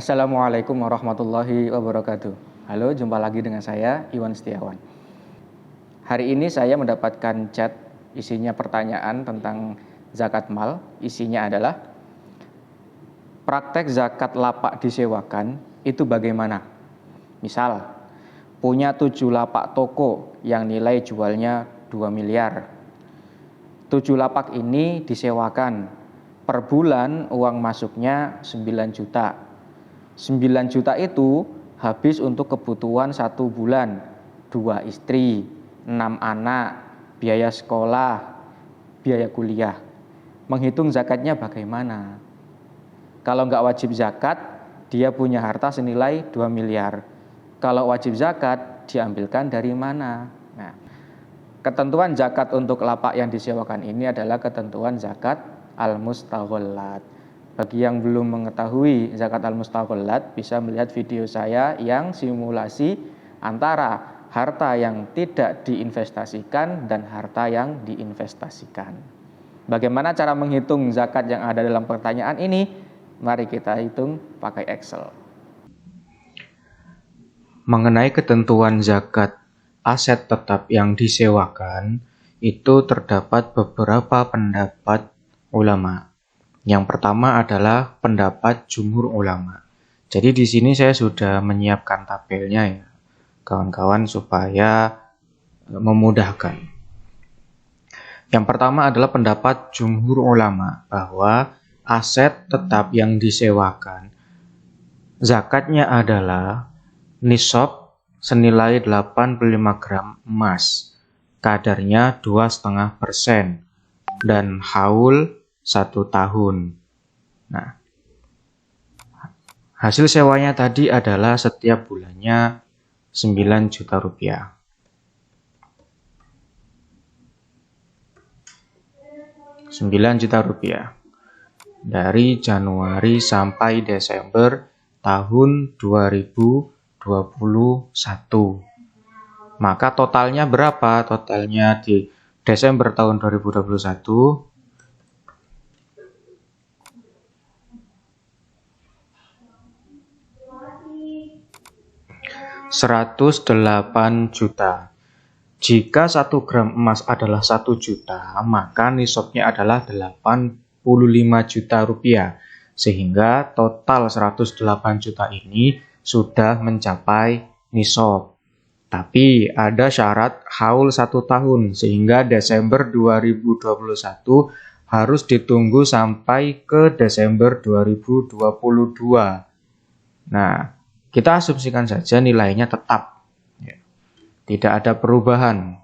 Assalamualaikum warahmatullahi wabarakatuh. Halo, jumpa lagi dengan saya, Iwan Setiawan. Hari ini saya mendapatkan chat isinya pertanyaan tentang zakat mal. Isinya adalah, praktek zakat lapak disewakan itu bagaimana? Misal, punya 7 lapak toko yang nilai jualnya 2 miliar. 7 lapak ini disewakan. Per bulan uang masuknya 9 juta. 9 juta itu habis untuk kebutuhan 1 bulan, 2 istri, 6 anak, biaya sekolah, biaya kuliah. Menghitung zakatnya bagaimana? Kalau nggak wajib zakat, dia punya harta senilai 2 miliar. Kalau wajib zakat, diambilkan dari mana? Nah, ketentuan zakat untuk lapak yang disewakan ini adalah ketentuan zakat al-mustaghallat. Bagi yang belum mengetahui zakat al-mustaghallat, bisa melihat video saya yang simulasi antara harta yang tidak diinvestasikan dan harta yang diinvestasikan. Bagaimana cara menghitung zakat yang ada dalam pertanyaan ini? Mari kita hitung pakai Excel. Mengenai ketentuan zakat aset tetap yang disewakan, itu terdapat beberapa pendapat ulama. Yang pertama adalah pendapat jumhur ulama. Jadi di sini saya sudah menyiapkan tabelnya ya, kawan-kawan, supaya memudahkan. Yang pertama adalah pendapat jumhur ulama bahwa aset tetap yang disewakan zakatnya adalah nisab senilai 85 gram emas, kadarnya 2,5%, dan haul 1 tahun. Nah, hasil sewanya tadi adalah setiap bulannya 9 juta rupiah. Dari Januari sampai Desember tahun 2021. Maka totalnya berapa? Totalnya di Desember tahun 2021 108 juta. Jika 1 gram emas adalah 1 juta, maka nisabnya adalah 85 juta rupiah. Sehingga total 108 juta ini sudah mencapai nisab. Tapi ada syarat haul 1 tahun, sehingga Desember 2021 harus ditunggu sampai ke Desember 2022. Nah, kita asumsikan saja nilainya tetap, tidak ada perubahan.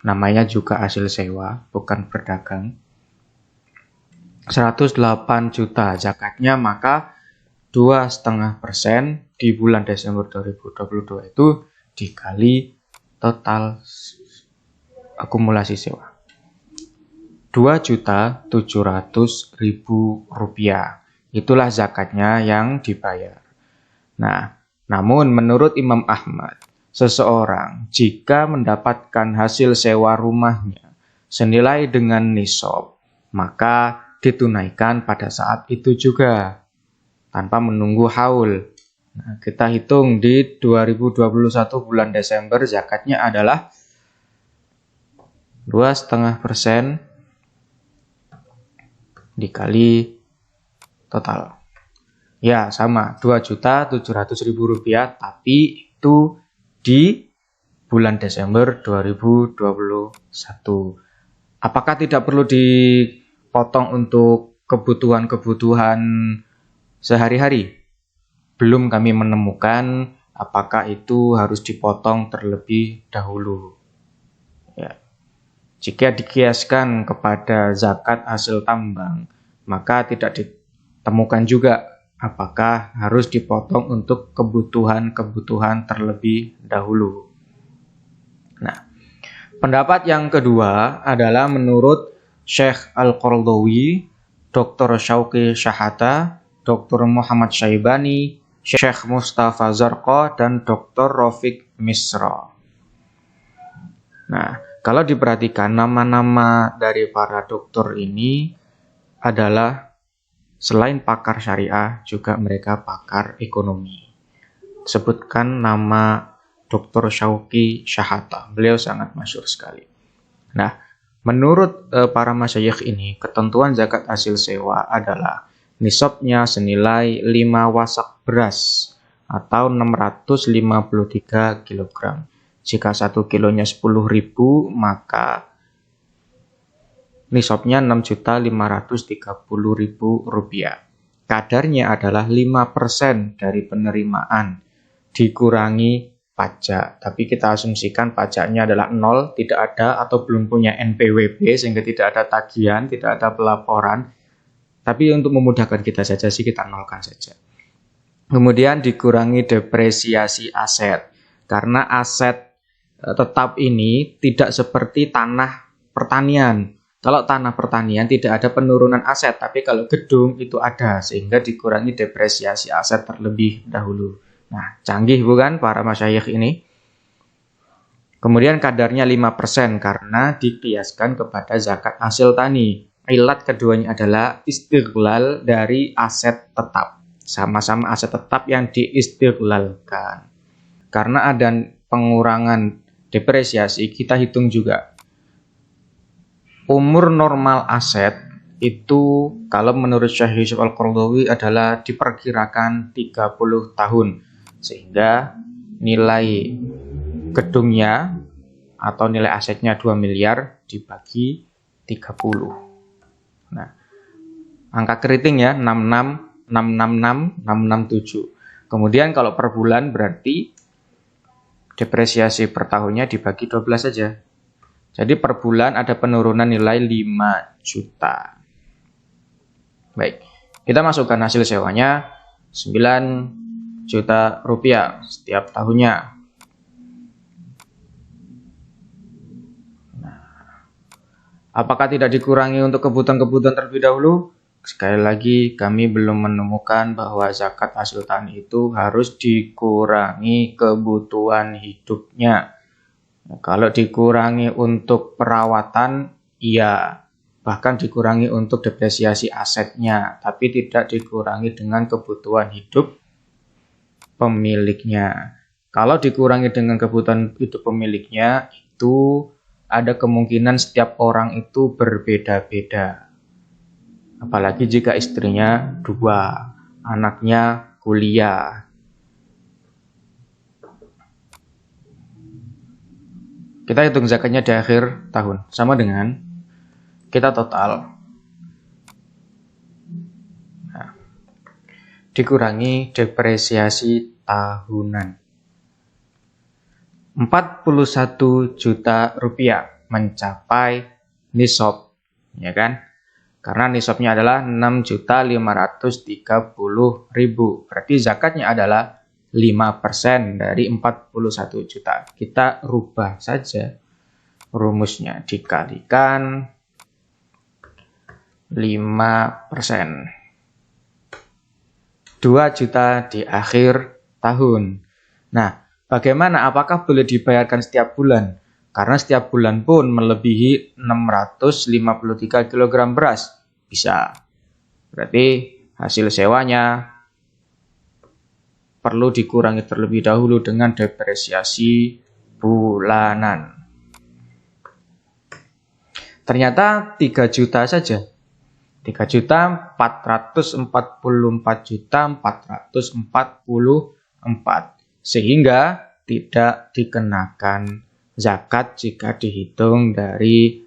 Namanya juga hasil sewa, bukan berdagang. 108 juta zakatnya, maka 2,5% di bulan Desember 2022 itu dikali total akumulasi sewa. 2.700.000 rupiah. Itulah zakatnya yang dibayar. Nah, namun menurut Imam Ahmad, seseorang jika mendapatkan hasil sewa rumahnya senilai dengan nisab, maka ditunaikan pada saat itu juga, tanpa menunggu haul. Nah, kita hitung di 2021 bulan Desember zakatnya adalah 2,5% dikali total. Ya, sama, 2.700.000 rupiah, tapi itu di bulan Desember 2021. Apakah tidak perlu dipotong untuk kebutuhan-kebutuhan sehari-hari? Belum kami menemukan apakah itu harus dipotong terlebih dahulu. Ya. Jika dikiaskan kepada zakat hasil tambang, maka tidak ditemukan juga apakah harus dipotong untuk kebutuhan-kebutuhan terlebih dahulu. Nah, pendapat yang kedua adalah menurut Syekh Al-Qaradawi, Dr. Syauqi Syahata, Dr. Muhammad Syaibani, Syekh Mustafa Zarqa, dan Dr. Rafiq Misra. Nah, kalau diperhatikan nama-nama dari para dokter ini adalah selain pakar syariah, juga mereka pakar ekonomi. Sebutkan nama Dr. Syauqi Syahata. Beliau sangat masyhur sekali. Nah, menurut para masyayikh ini, ketentuan zakat hasil sewa adalah nisabnya senilai 5 wasak beras atau 653 kg. Jika 1 kilonya 10.000, maka nisabnya Rp6.530.000. Kadarnya adalah 5% dari penerimaan dikurangi pajak. Tapi kita asumsikan pajaknya adalah 0, tidak ada atau belum punya NPWP sehingga tidak ada tagihan, tidak ada pelaporan. Tapi untuk memudahkan kita saja sih kita nolkan saja. Kemudian dikurangi depresiasi aset. Karena aset tetap ini tidak seperti tanah pertanian. Kalau tanah pertanian tidak ada penurunan aset, tapi kalau gedung itu ada, sehingga dikurangi depresiasi aset terlebih dahulu. Nah, canggih bukan para masyayikh ini? Kemudian kadarnya 5% karena dikiaskan kepada zakat hasil tani. Ilat keduanya adalah istighlal dari aset tetap. Sama-sama aset tetap yang diistiglalkan. Karena ada pengurangan depresiasi, kita hitung juga. Umur normal aset itu kalau menurut Syekh Yusuf Al-Qaradawi adalah diperkirakan 30 tahun. Sehingga nilai gedungnya atau nilai asetnya 2 miliar dibagi 30. Nah, angka keriting ya 66, 666, 667. Kemudian kalau per bulan berarti depresiasi per tahunnya dibagi 12 saja. Jadi per bulan ada penurunan nilai 5 juta. Baik, kita masukkan hasil sewanya 9 juta rupiah setiap tahunnya. Nah, apakah tidak dikurangi untuk kebutuhan-kebutuhan terlebih dahulu? Sekali lagi, kami belum menemukan bahwa zakat hasil tani itu harus dikurangi kebutuhan hidupnya. Nah, kalau dikurangi untuk perawatan, iya. Bahkan dikurangi untuk depresiasi asetnya, tapi tidak dikurangi dengan kebutuhan hidup pemiliknya. Kalau dikurangi dengan kebutuhan hidup pemiliknya, itu ada kemungkinan setiap orang itu berbeda-beda. Apalagi jika istrinya 2, anaknya kuliah. Kita hitung zakatnya di akhir tahun. Sama dengan kita total. Nah, dikurangi depresiasi tahunan. 41 juta rupiah mencapai nisab. Ya kan? Karena nisabnya adalah 6.530.000. Berarti zakatnya adalah 5% dari 41 juta. Kita rubah saja rumusnya, dikalikan 5%. 2 juta di akhir tahun. Nah, bagaimana? Apakah boleh dibayarkan setiap bulan? Karena setiap bulan pun melebihi 653 kg beras. Bisa. Berarti hasil sewanya perlu dikurangi terlebih dahulu dengan depresiasi bulanan. Ternyata 3 juta saja. 3.444.444. Sehingga tidak dikenakan zakat jika dihitung dari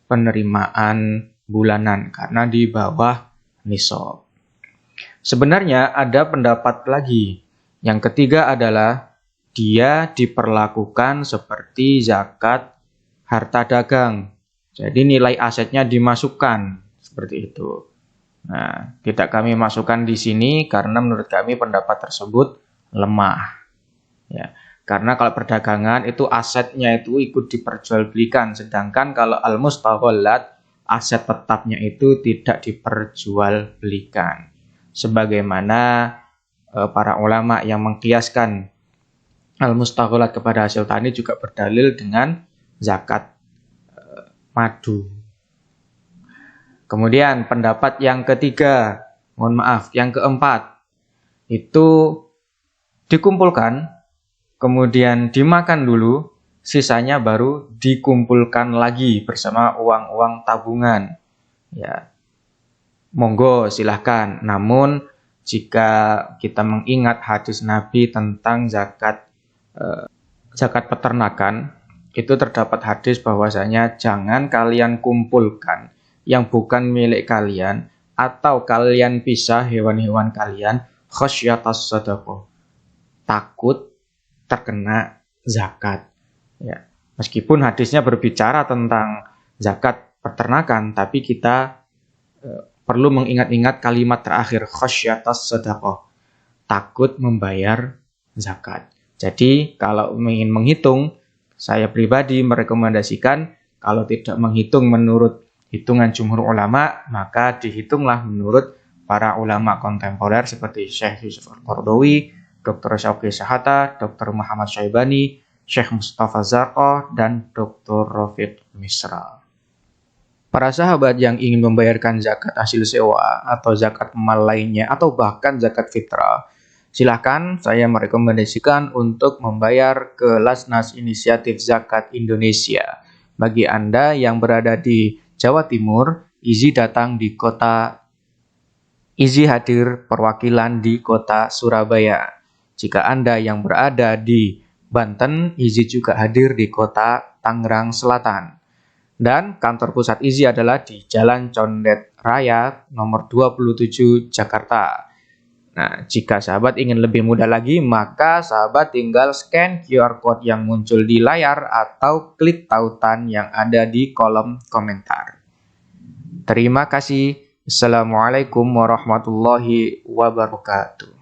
penerimaan bulanan karena di bawah nisab. Sebenarnya ada pendapat lagi. Yang ketiga adalah dia diperlakukan seperti zakat harta dagang. Jadi nilai asetnya dimasukkan seperti itu. Nah, tidak kami masukkan di sini karena menurut kami pendapat tersebut lemah. Ya, karena kalau perdagangan itu asetnya itu ikut diperjualbelikan, sedangkan kalau al-mustaghallat aset tetapnya itu tidak diperjualbelikan. Sebagaimana para ulama yang mengkiaskan al-mustaghallat kepada hasil tani juga berdalil dengan zakat madu. Kemudian pendapat yang ketiga, Yang keempat, itu dikumpulkan, kemudian dimakan dulu, sisanya baru dikumpulkan lagi bersama uang-uang tabungan. Ya, monggo silahkan. Namun jika kita mengingat hadis Nabi tentang zakat peternakan, itu terdapat hadis bahwasanya jangan kalian kumpulkan yang bukan milik kalian atau kalian pisah hewan-hewan kalian khasyatas sadaqah, takut terkena zakat. Ya, meskipun hadisnya berbicara tentang zakat peternakan, tapi kita perlu mengingat-ingat kalimat terakhir khasyatas sadaqah, takut membayar zakat. Jadi kalau ingin menghitung, saya pribadi merekomendasikan kalau tidak menghitung menurut hitungan jumhur ulama, maka dihitunglah menurut para ulama kontemporer seperti Syekh Yusuf Al-Qaradawi, Dr. Syauqi Sahata, Dr. Muhammad Syaibani, Syekh Mustafa Zarqah, dan Dr. Rafiq Misra. Para sahabat yang ingin membayarkan zakat hasil sewa atau zakat mal lainnya atau bahkan zakat fitrah, silakan saya merekomendasikan untuk membayar ke Lasnas Inisiatif Zakat Indonesia. Bagi Anda yang berada di Jawa Timur, izin hadir perwakilan di kota Surabaya. Jika Anda yang berada di Banten, izin juga hadir di kota Tangerang Selatan. Dan kantor pusat IZI adalah di Jalan Condet Raya nomor 27 Jakarta. Nah, jika sahabat ingin lebih mudah lagi, maka sahabat tinggal scan QR Code yang muncul di layar atau klik tautan yang ada di kolom komentar. Terima kasih. Assalamualaikum warahmatullahi wabarakatuh.